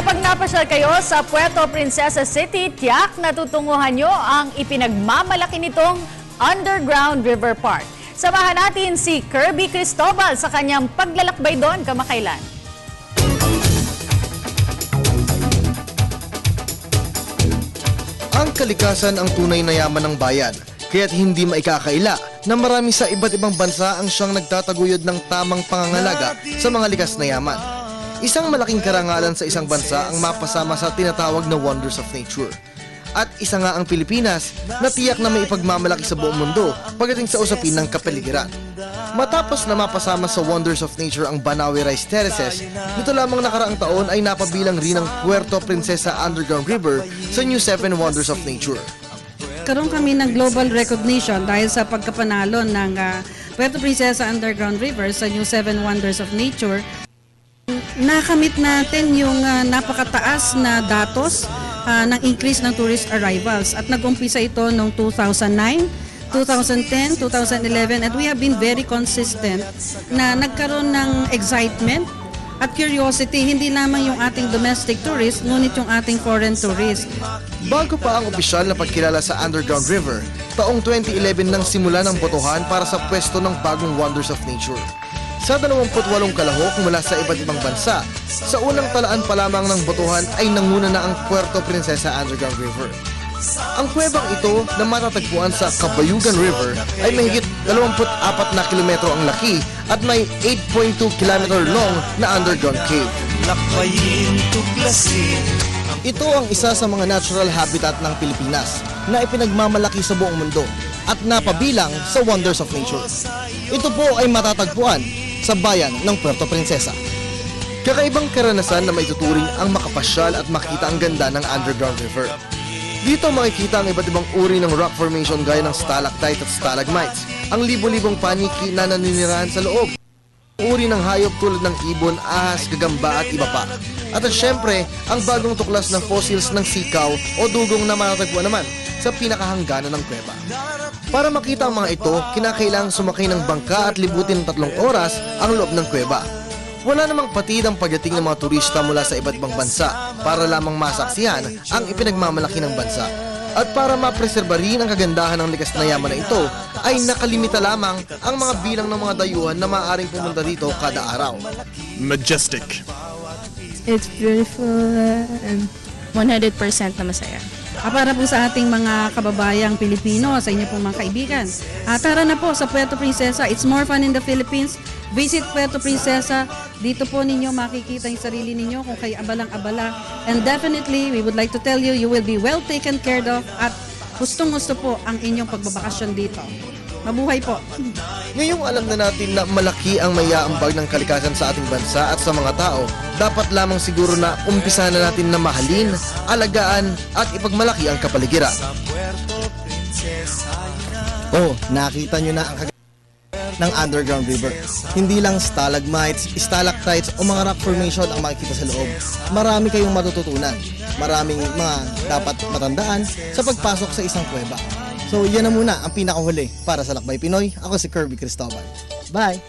Kapag napasyal kayo sa Puerto Princesa City, tiyak natutunguhan nyo ang ipinagmamalaki nitong Underground River Park. Samahan natin si Kirby Cristobal sa kanyang paglalakbay doon kamakailan. Ang kalikasan ang tunay na yaman ng bayan, kaya't hindi maikakaila na marami sa iba't ibang bansa ang siyang nagtataguyod ng tamang pangangalaga sa mga likas na yaman. Isang malaking karangalan sa isang bansa ang mapasama sa tinatawag na Wonders of Nature. At isa nga ang Pilipinas na tiyak na may ipagmamalaki sa buong mundo pagdating sa usapin ng kapaligiran. Matapos na mapasama sa Wonders of Nature ang Banawe Rice Terraces, nito lamang nakaraang taon ay napabilang rin ang Puerto Princesa Underground River sa New 7 Wonders of Nature. Karoon kami ng global recognition dahil sa pagkapanalo ng Puerto Princesa Underground River sa New 7 Wonders of Nature. Nakamit natin yung napakataas na datos ng increase ng tourist arrivals at nag-umpisa ito noong 2009, 2010, 2011 at we have been very consistent na nagkaroon ng excitement at curiosity, hindi lamang yung ating domestic tourists, ngunit yung ating foreign tourists. Bago pa ang opisyal na pagkilala sa Underground River, taong 2011 nang simula ng botohan para sa pwesto ng bagong Wonders of Nature. Sa 28 kalahok mula sa iba't ibang bansa, sa unang talaan pa lamang ng botohan ay nanguna na ang Puerto Princesa Underground River. Ang kuwebang ito na matatagpuan sa Cabayugan River ay mahigit 24 na kilometro ang laki at may 8.2 kilometer long na underground cave. Ito ang isa sa mga natural habitat ng Pilipinas na ipinagmamalaki sa buong mundo at napabilang sa Wonders of Nature. Ito po ay matatagpuan sa bayan ng Puerto Princesa. Kakaibang karanasan na maituturing ang makapasyal at makita ang ganda ng Underground River. Dito makikita ang iba't ibang uri ng rock formation gaya ng stalactite at stalagmites, ang libo-libong paniki na naninirahan sa loob, uri ng hayop tulad ng ibon, ahas, gagamba at iba pa. At syempre, ang bagong tuklas ng fossils ng sikaw o dugong na matatagpuan naman sa pinakahangganan ng kuweba. Para makita ang mga ito, kinakailangang sumakay ng bangka at libutin ng 3 oras ang loob ng kuweba. Wala namang patid ang pagdating ng mga turista mula sa iba't ibang bansa para lamang masaksihan ang ipinagmamalaki ng bansa. At para mapreserba rin ang kagandahan ng likas na yaman na ito, ay nakalimita lamang ang mga bilang ng mga dayuhan na maaaring pumunta dito kada araw. Majestic. It's beautiful and 100% na masaya. Para po sa ating mga kababayang Pilipino, sa inyo pong mga kaibigan, tara na po sa Puerto Princesa. It's more fun in the Philippines. Visit Puerto Princesa. Dito po ninyo makikita yung sarili ninyo kung kayo abalang-abala. And definitely, we would like to tell you, you will be well taken care of at gustong-gusto po ang inyong pagbabakasyon dito. Mabuhay po! Ngayong alam na natin na malaki ang mayaambag ng kalikasan sa ating bansa at sa mga tao, dapat lamang siguro na umpisa na natin na mahalin, alagaan at ipagmalaki ang kapaligiran. Nakita nyo na ang ng Underground River. Hindi lang stalagmites, stalactites o mga rock formation ang makikita sa loob. Marami kayong matututunan. Maraming mga dapat matandaan sa pagpasok sa isang kuweba. So yan na muna ang pinakahuli para sa Lakbay Pinoy. Ako si Kirby Cristobal. Bye!